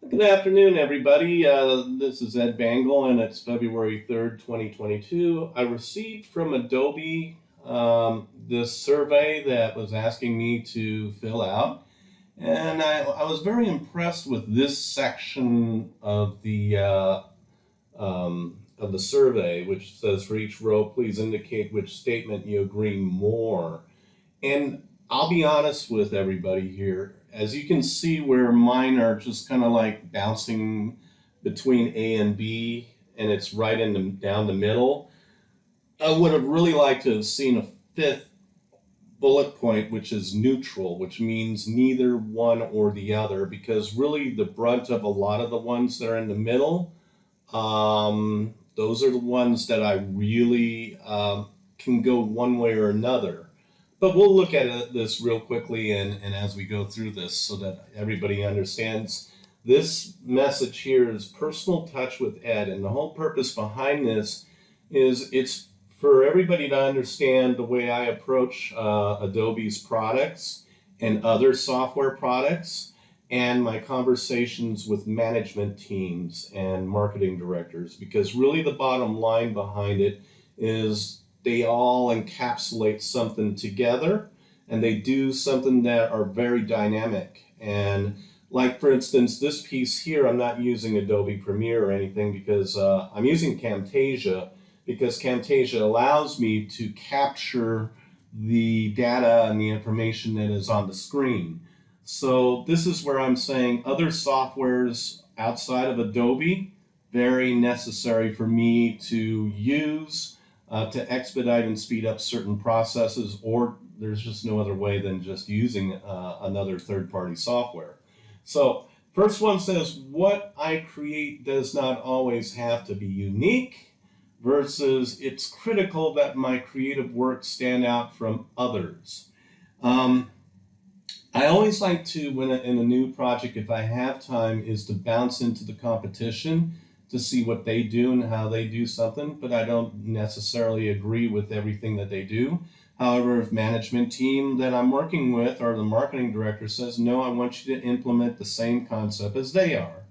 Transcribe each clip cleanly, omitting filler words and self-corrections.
Good afternoon, everybody. This is Ed Bangle, and it's February 3rd, 2022. I received from Adobe this survey that was asking me to fill out, and I was very impressed with this section of the survey, which says for each row, please indicate which statement you agree more. And I'll be honest with everybody here. As you can see, where mine are just kind of like bouncing between A and B, and it's right in down the middle. I would have really liked to have seen a fifth bullet point, which is neutral, which means neither one or the other, because really the brunt of a lot of the ones that are in the middle, those are the ones that I really can go one way or another. But we'll look at this real quickly and as we go through this so that everybody understands. This message here is personal touch with Ed, and the whole purpose behind this is it's for everybody to understand the way I approach Adobe's products and other software products, and my conversations with management teams and marketing directors, because really the bottom line behind it is they all encapsulate something together, and they do something that are very dynamic. And like, for instance, this piece here, I'm not using Adobe Premiere or anything because I'm using Camtasia, because Camtasia allows me to capture the data and the information that is on the screen. So this is where I'm saying other softwares outside of Adobe, very necessary for me to use to expedite and speed up certain processes, or there's just no other way than just using another third-party software. So first one says, what I create does not always have to be unique, versus it's critical that my creative work stand out from others. I always like to, when in a new project, if I have time, is to bounce into the competition to see what they do and how they do something, but I don't necessarily agree with everything that they do. However, if management team that I'm working with or the marketing director says, no, I want you to implement the same concept as they are,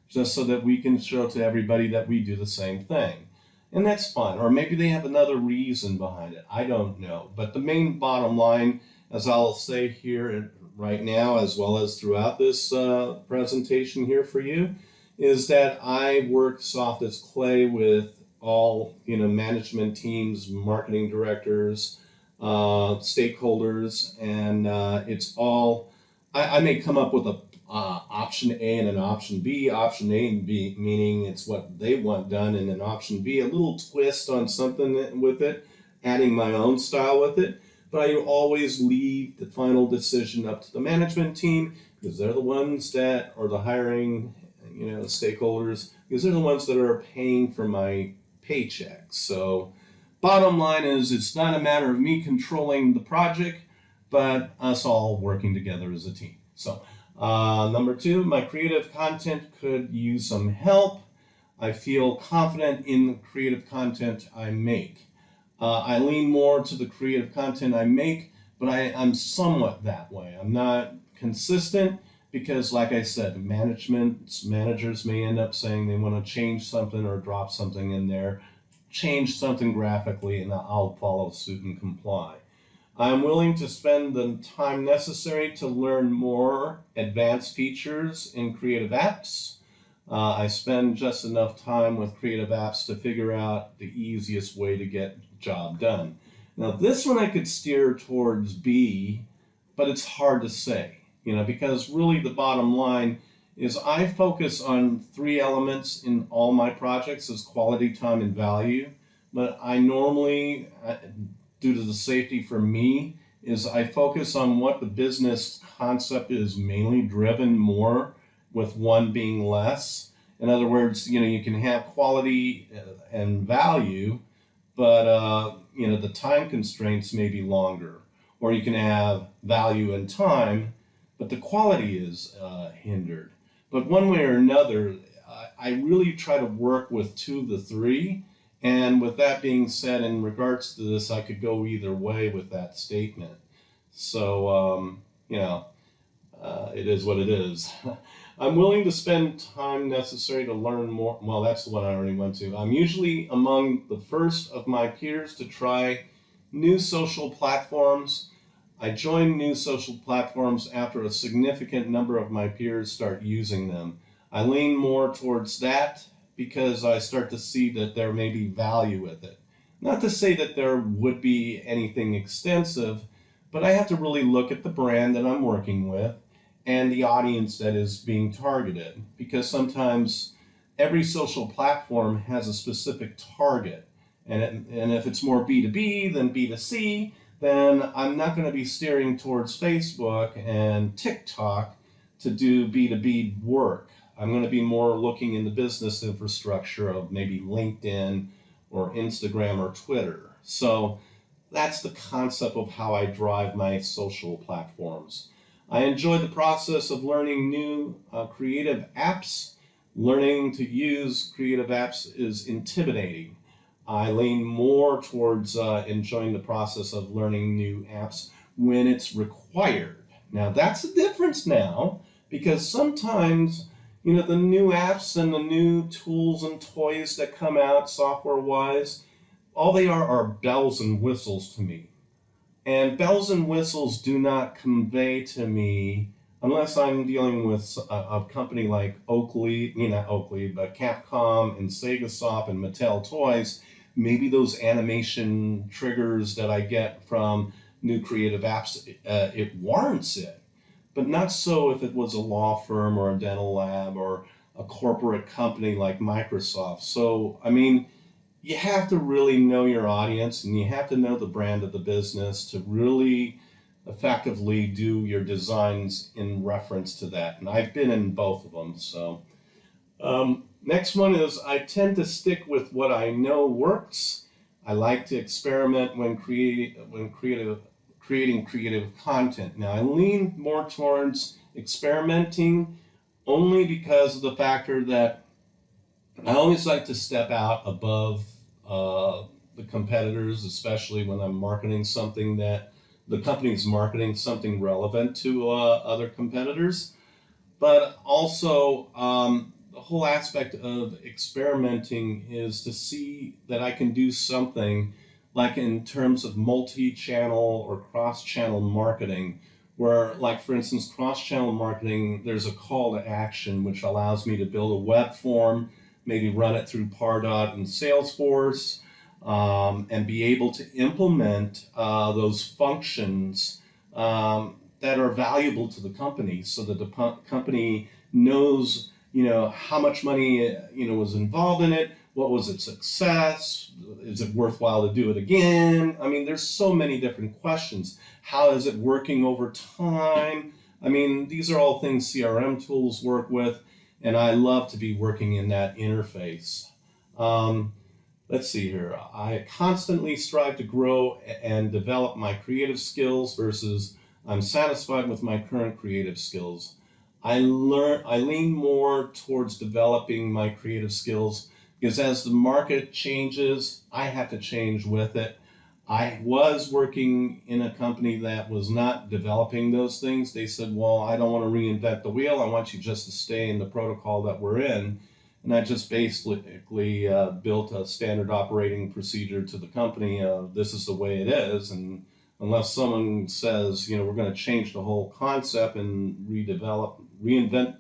just so that we can show to everybody that we do the same thing. And that's fun. Or maybe they have another reason behind it. I don't know. But the main bottom line, as I'll say here right now, as well as throughout this presentation here for you, is that I work soft as clay with all management teams, marketing directors, stakeholders, and it's all. I may come up with a option A and an option B. Option A and B meaning it's what they want done, and an option B a little twist on something with it, adding my own style with it. But I always leave the final decision up to the management team, because they're the ones that are the hiring stakeholders, because they're the ones that are paying for my paycheck. So bottom line is, it's not a matter of me controlling the project, but us all working together as a team. So number two, my creative content could use some help. I feel confident in the creative content I make. I lean more to the creative content I make, but I'm somewhat that way. I'm not consistent, because like I said, managers may end up saying they want to change something or drop something in there, change something graphically, and I'll follow suit and comply. I'm willing to spend the time necessary to learn more advanced features in creative apps. I spend just enough time with creative apps to figure out the easiest way to get the job done. Now this one I could steer towards B, but it's hard to say. Because really the bottom line is I focus on three elements in all my projects as quality, time, and value. But I normally, due to the safety for me, is I focus on what the business concept is mainly driven more, with one being less. In other words, you can have quality and value, but the time constraints may be longer. Or you can have value and time, but the quality is hindered. But one way or another, I really try to work with two of the three. And with that being said, in regards to this, I could go either way with that statement. So, it is what it is. I'm willing to spend time necessary to learn more. Well, that's the one I already went to. I'm usually among the first of my peers to try new social platforms. I join new social platforms after a significant number of my peers start using them. I lean more towards that because I start to see that there may be value with it. Not to say that there would be anything extensive, but I have to really look at the brand that I'm working with and the audience that is being targeted, because sometimes every social platform has a specific target. And if it's more B2B than B2C, then I'm not going to be steering towards Facebook and TikTok to do B2B work. I'm going to be more looking in the business infrastructure of maybe LinkedIn or Instagram or Twitter. So that's the concept of how I drive my social platforms. I enjoy the process of learning new creative apps. Learning to use creative apps is intimidating. I lean more towards enjoying the process of learning new apps when it's required. Now that's the difference now, because sometimes, the new apps and the new tools and toys that come out software-wise, all they are bells and whistles to me. And bells and whistles do not convey to me, unless I'm dealing with a company like not Oakley, but Capcom and Segasoft and Mattel Toys. Maybe those animation triggers that I get from new creative apps, it warrants it. But not so if it was a law firm or a dental lab or a corporate company like Microsoft. So, you have to really know your audience and you have to know the brand of the business to really effectively do your designs in reference to that. And I've been in both of them. So next one is I tend to stick with what I know works. I like to experiment when creating creative content. Now I lean more towards experimenting only because of the factor that I always like to step out above the competitors, especially when I'm marketing something that the company's marketing something relevant to other competitors. But also, the whole aspect of experimenting is to see that I can do something like in terms of multi-channel or cross-channel marketing, where, like, for instance, cross-channel marketing, there's a call to action which allows me to build a web form, maybe run it through Pardot and Salesforce, and be able to implement those functions that are valuable to the company, so that the company knows, how much money, was involved in it, what was its success, is it worthwhile to do it again? There's so many different questions. How is it working over time? These are all things CRM tools work with, and I love to be working in that interface. Let's see here. I constantly strive to grow and develop my creative skills versus I'm satisfied with my current creative skills. I lean more towards developing my creative skills because as the market changes, I have to change with it. I was working in a company that was not developing those things. They said, well, I don't want to reinvent the wheel. I want you just to stay in the protocol that we're in. And I just basically built a standard operating procedure to the company. This is the way it is. And unless someone says, we're going to change the whole concept and reinvent,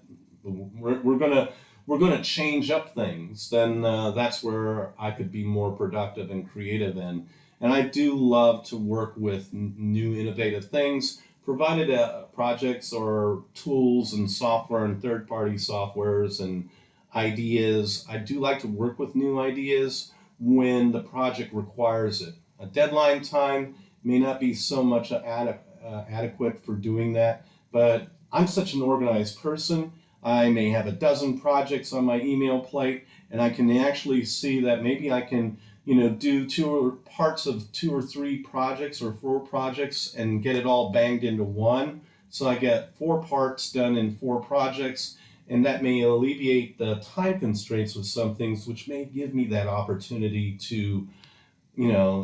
we're going to change up things, then that's where I could be more productive and creative in. And I do love to work with new innovative things, provided projects or tools and software and third-party softwares and ideas. I do like to work with new ideas when the project requires it. A deadline time may not be so much adequate for doing that, but I'm such an organized person. I may have a dozen projects on my email plate, and I can actually see that maybe I can do parts of 2 or 3 projects or 4 projects and get it all banged into one. So I get 4 parts done in 4 projects, and that may alleviate the time constraints with some things, which may give me that opportunity to,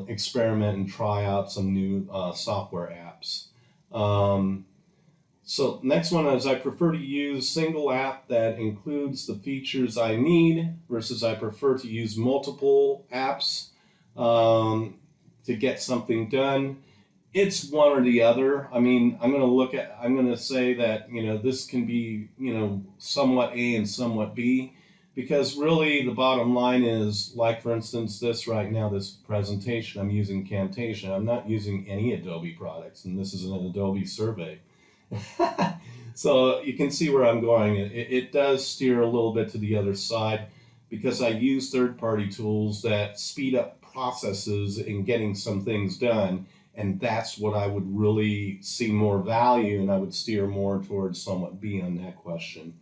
experiment and try out some new software apps. So next one is I prefer to use single app that includes the features I need versus I prefer to use multiple apps to get something done. It's one or the other. I mean, I'm going to say that, this can be, somewhat A and somewhat B, because really the bottom line is, like, for instance, this right now, this presentation, I'm using Camtasia. I'm not using any Adobe products, and this is an Adobe survey. So you can see where I'm going. It does steer a little bit to the other side because I use third-party tools that speed up processes in getting some things done, and that's what I would really see more value, and I would steer more towards somewhat B on that question.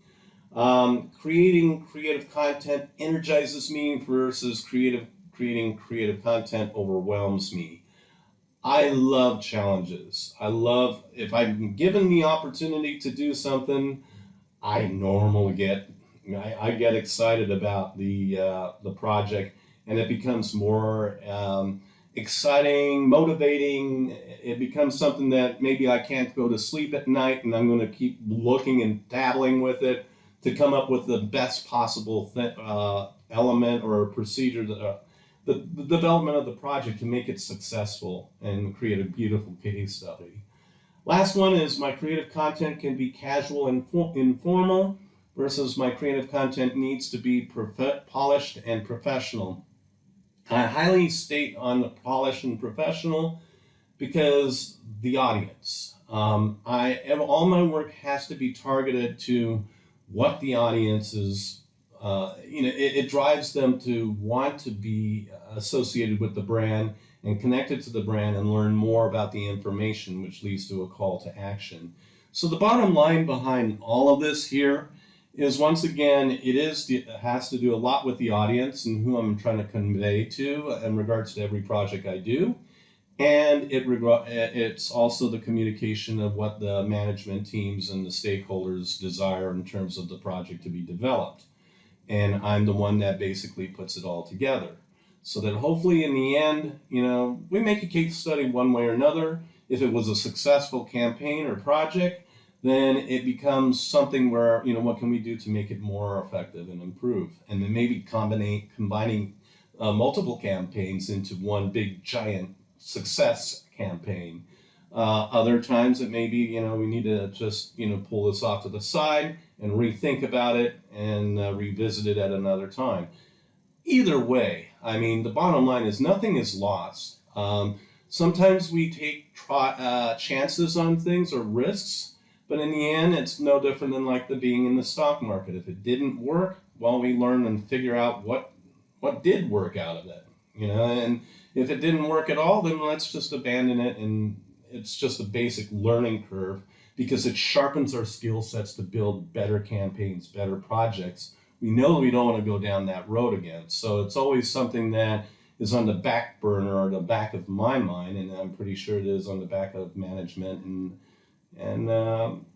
Creating creative content energizes me versus creating creative content overwhelms me. I love challenges. If I'm given the opportunity to do something, I normally I get excited about the project, and it becomes more exciting, motivating. It becomes something that maybe I can't go to sleep at night, and I'm going to keep looking and dabbling with it to come up with the best possible element or procedure that. The development of the project to make it successful and create a beautiful case study. Last one is my creative content can be casual and informal versus my creative content needs to be polished and professional. I highly state on the polished and professional because the audience. All my work has to be targeted to what the audience is. It drives them to want to be associated with the brand and connected to the brand and learn more about the information, which leads to a call to action. So the bottom line behind all of this here is, once again, it has to do a lot with the audience and who I'm trying to convey to in regards to every project I do. And it's also the communication of what the management teams and the stakeholders desire in terms of the project to be developed. And I'm the one that basically puts it all together. So that hopefully in the end, we make a case study one way or another. If it was a successful campaign or project, then it becomes something where, what can we do to make it more effective and improve? And then maybe combining multiple campaigns into one big giant success campaign. Other times it may be, we need to just, pull this off to the side and rethink about it and revisit it at another time. Either way, I mean, the bottom line is nothing is lost. Sometimes we take chances on things or risks, but in the end, it's no different than like being in the stock market. If it didn't work, well, we learn and figure out what did work out of it, and if it didn't work at all, then let's just abandon it, and it's just a basic learning curve because it sharpens our skill sets to build better campaigns, better projects. We know that we don't want to go down that road again. So it's always something that is on the back burner or the back of my mind, and I'm pretty sure it is on the back of management and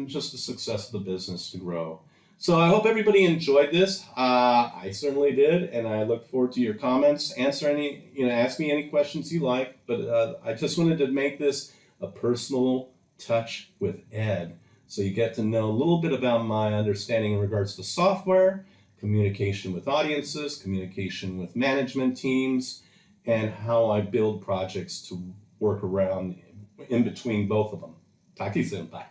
just the success of the business to grow. So I hope everybody enjoyed this. I certainly did, and I look forward to your comments. Ask me any questions you like, but I just wanted to make this a personal touch with Ed, so you get to know a little bit about my understanding in regards to software, communication with audiences, communication with management teams, and how I build projects to work around in between both of them. Talk to you soon. Bye.